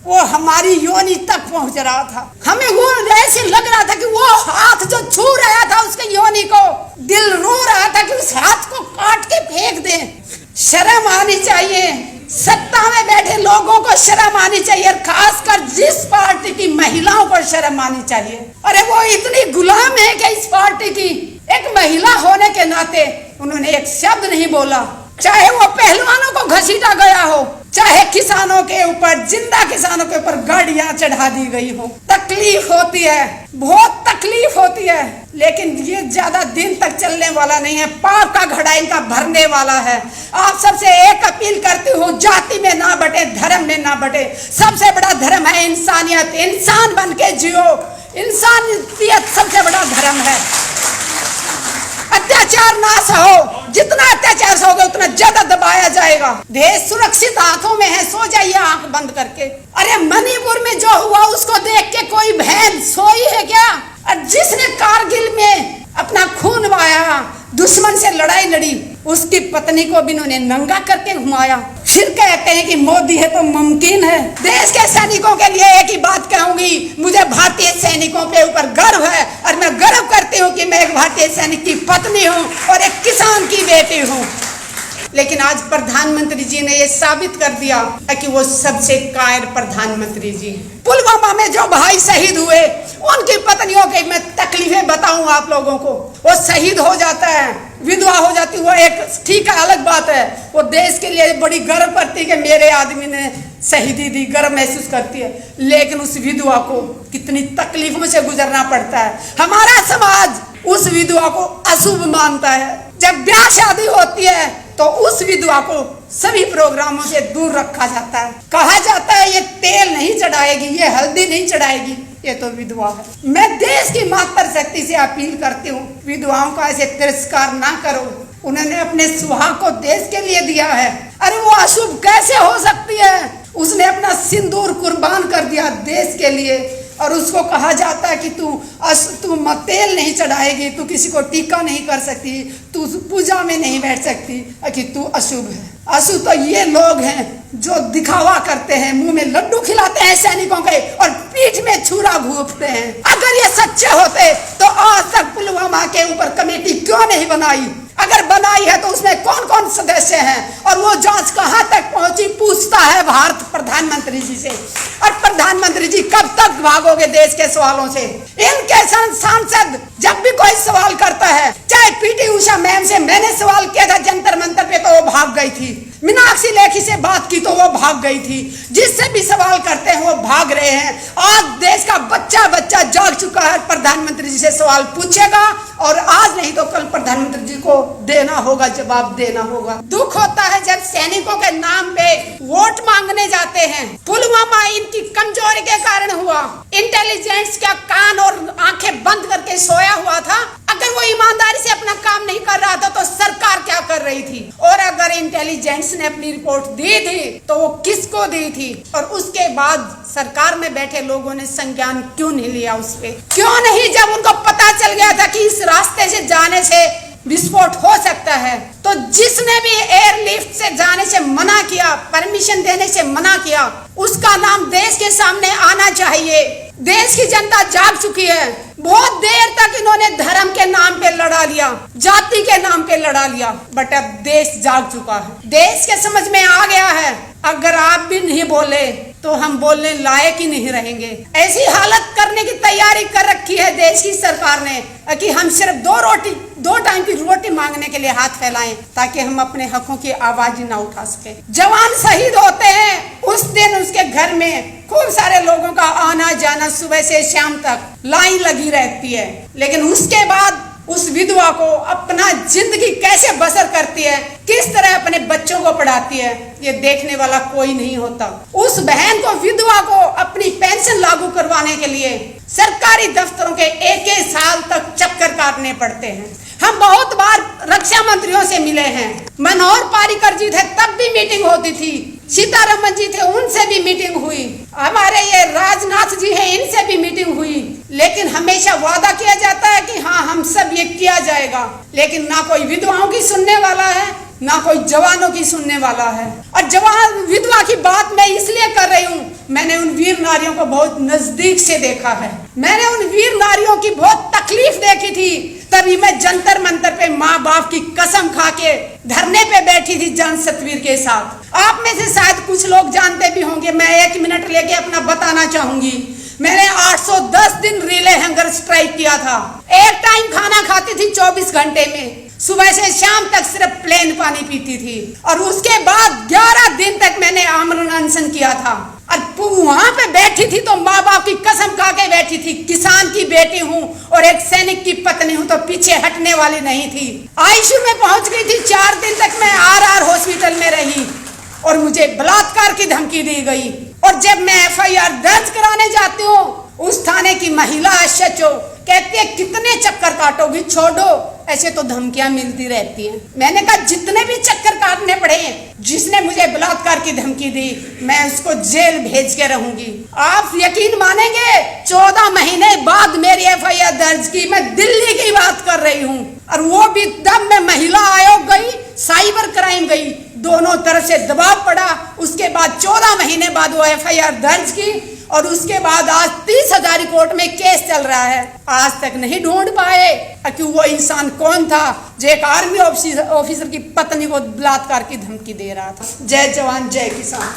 वो हमारी योनि तक पहुंच रहा था। हमें वो ऐसे लग रहा था कि वो हाथ जो छू रहा था उसके योनि को, दिल रो रहा था कि उस हाथ को काट के फेंक दें। शर्म आनी चाहिए, सत्ता में बैठे लोगों को शर्म आनी चाहिए, खासकर जिस पार्टी की महिलाओं को शर्म आनी चाहिए। अरे वो इतनी गुलाम है कि इस पार्टी की, एक महिला होने के नाते उन्होंने एक शब्द नहीं बोला, चाहे वो पहलवानों को घसीटा गया हो, चाहे किसानों के ऊपर, जिंदा किसानों के ऊपर गाड़ियां चढ़ा दी गई हो। तकलीफ होती है, बहुत तकलीफ होती है, लेकिन ये ज्यादा दिन तक चलने वाला नहीं है। पाप का घड़ा इनका भरने वाला है। आप सबसे एक अपील करती हूँ, जाति में ना बटे, धर्म में ना बटे। सबसे बड़ा धर्म है इंसानियत। इंसान बन के जियो, इंसानियत सबसे बड़ा धर्म है। अत्याचार ना सहो, जितना अत्याचार सहोगे उतना ज्यादा दबाया जाएगा। देश सुरक्षित हाथों में है, सो जाइए आंख बंद करके। अरे मणिपुर में जो हुआ उसको देख के कोई बहन सोई है क्या? और जिसने कारगिल में अपना खून बहाया, दुश्मन से लड़ाई लड़ी, उसकी पत्नी को भी उन्होंने नंगा करके घुमाया। फिर कहते हैं कि मोदी है तो मुमकिन है। देश के सैनिकों के लिए एक ही बात कहूंगी, मुझे भारतीय सैनिकों पे ऊपर गर्व है और मैं गर्व करती हूँ कि मैं एक भारतीय सैनिक की पत्नी हूँ और एक किसान की बेटी हूँ। लेकिन आज प्रधानमंत्री जी ने ये साबित कर दिया कि वो सबसे कायर प्रधानमंत्री जी। पुलवामा में जो भाई शहीद हुए, उनकी पत्नियों की मैं तकलीफें बताऊं आप लोगों को। वो शहीद हो जाता है, विधवा हो जाती, वो एक ठीक है, अलग बात है। वो देश के लिए बड़ी गर्व करती है कि मेरे आदमी ने शहीदी दी, गर्व महसूस करती है। लेकिन उस विधवा को कितनी तकलीफों से गुजरना पड़ता है। हमारा समाज उस विधवा को अशुभ मानता है। जब ब्याह शादी होती है तो उस विधवा को सभी प्रोग्रामों से दूर रखा जाता है। कहा जाता है ये तेल नहीं चढ़ाएगी, ये हल्दी नहीं चढ़ाएगी, ये तो विधवा है। मैं देश की मातृशक्ति से अपील करती हूँ, विधवाओं का ऐसे तिरस्कार ना करो। उन्होंने अपने सुहाग को देश के लिए दिया है। अरे वो अशुभ कैसे हो सकती है? उसने अपना सिंदूर कुर्बान कर दिया देश के लिए, और उसको कहा जाता है कि तू तेल नहीं चढ़ाएगी, तू किसी को टीका नहीं कर सकती, तू पूजा में नहीं बैठ सकती, कि तू अशुभ है। अशुभ तो ये लोग हैं जो दिखावा करते हैं, मुंह में लड्डू खिलाते हैं सैनिकों के और पीठ में छुरा घूंपते हैं। अगर ये सच्चे होते तो आज तक पुलवामा के ऊपर कमेटी क्यों नहीं बनाई? अगर बनाई है तो उसमें कौन कौन सदस्य हैं और वो जांच कहां तक पहुंची, पूछता है भारत प्रधानमंत्री जी से। और प्रधानमंत्री जी कब तक भागोगे देश के सवालों से? इनके सांसद जब भी कोई सवाल करता है, चाहे पीटी उषा मैम से मैंने सवाल किया था जंतर मंतर पे तो वो भाग गई थी, मीनाक्षी लेखी से बात की तो वो भाग गई थी, जिससे भी सवाल करते हैं वो भाग रहे हैं। आज देश का बच्चा बच्चा जाग चुका है, प्रधानमंत्री जी से सवाल पूछेगा और आज नहीं तो कल प्रधानमंत्री जी को देना होगा, जवाब देना होगा। दुख होता है जब सैनिकों के नाम पे वोट मांगने जाते हैं। पुलवामा इनकी कमजोरी के कारण हुआ। इंटेलिजेंस का कान और आंखें बंद करके सोया हुआ था। अगर वो ईमानदारी से अपना काम नहीं कर रहा था तो सरकार क्या कर रही थी? और अगर इंटेलिजेंस ने अपनी रिपोर्ट दी थी तो वो किसको दी थी? और उसके बाद सरकार में बैठे लोगों ने संज्ञान क्यों नहीं लिया उस पे? क्यों नहीं? जब उनको पता चल गया था कि इस रास्ते से जाने से विस्फोट हो सकता है, तो जिसने भी एयरलिफ्ट से जाने से मना किया, परमिशन देने से मना किया, उसका नाम देश के सामने आना चाहिए। देश की जनता जाग चुकी है। बहुत देर तक इन्होंने धर्म के नाम पे लड़ा लिया, जाति के नाम पे लड़ा लिया, बट अब देश जाग चुका है। देश के समझ में आ गया है, अगर आप भी नहीं बोले तो हम बोलने लायक ही नहीं रहेंगे। ऐसी हालत करने की तैयारी कर रखी है देश की सरकार ने कि हम सिर्फ दो टाइम की रोटी मांगने के लिए हाथ फैलाएं ताकि हम अपने हकों की आवाज ना उठा सके। जवान शहीद होते हैं उस दिन उसके घर में खूब सारे लोगों का आना जाना, सुबह से शाम तक लाइन लगी रहती है, लेकिन उसके बाद उस विधवा को अपना जिंदगी कैसे बसर करती है, किस तरह अपने बच्चों को पढ़ाती है, ये देखने वाला कोई नहीं होता। उस बहन को, विधवा को अपनी पेंशन लागू करवाने के लिए सरकारी दफ्तरों के एक साल तक चक्कर काटने पड़ते हैं। हम बहुत बार रक्षा मंत्रियों से मिले हैं, मनोहर पारिकर जी थे तब भी मीटिंग होती थी, सीतारमन जी थे उनसे भी मीटिंग हुई, हमारे ये राजनाथ जी हैं इनसे भी मीटिंग हुई, लेकिन हमेशा वादा किया जाता है कि हाँ हम सब ये किया जाएगा, लेकिन ना कोई विधवाओं की सुनने वाला है ना कोई जवानों की सुनने वाला है। और जवान विधवा की बात मैं इसलिए कर रही हूँ मैंने उन वीर नारियों को बहुत नजदीक से देखा है। मैंने उन वीर नारियों की बहुत तकलीफ देखी थी। तभी मैं जंतर मंतर पे माँ बाप की कसम खा के धरने पे बैठी थी जन सतवीर के साथ। आप में से शायद कुछ लोग जानते भी होंगे। मैं 1 मिनट लेके अपना बताना चाहूंगी। मैंने 810 दिन रिले हंगर स्ट्राइक किया था। एक टाइम खाना खाती थी 24 घंटे में। सुबह से शाम तक सिर्फ प्लेन पानी पीती थी। और उसके बाद 11 दिन तक मैंने आमरण अनशन किया था। और वहां पे बैठी थी तो माँ बाप की कसम खा के बैठी थी। किसान की बेटी हूँ और एक सैनिक की पत्नी हूँ तो पीछे हटने वाली नहीं थी। आईसीयू में पहुंच गई थी। 4 दिन तक मैं आर हॉस्पिटल में रही और मुझे बलात्कार की धमकी दी गई। और जब मैं FIR दर्ज कराने जाती हूँ, उस थाने की महिला SHO कहती है कितने चक्कर काटोगी, छोड़ो, ऐसे तो धमकियां मिलती रहती हैं। मैंने कहा जितने भी चक्कर काटने पड़े, जिसने मुझे बलात्कार की धमकी दी मैं उसको जेल भेज के रहूंगी। आप यकीन मानेंगे 14 महीने बाद मेरी FIR दर्ज की। मैं दिल्ली की बात कर रही हूँ। और वो भी तब मैं महिला आयोग गई, साइबर क्राइम गई, दोनों तरफ से दबाव पड़ा। उसके बाद 14 महीने बाद वो FIR दर्ज की और उसके बाद आज 30,000 कोर्ट में केस चल रहा है। आज तक नहीं ढूंढ पाए कि वो इंसान कौन था जो एक आर्मी ऑफिसर की पत्नी को बलात्कार की धमकी दे रहा था। जय जवान जय किसान।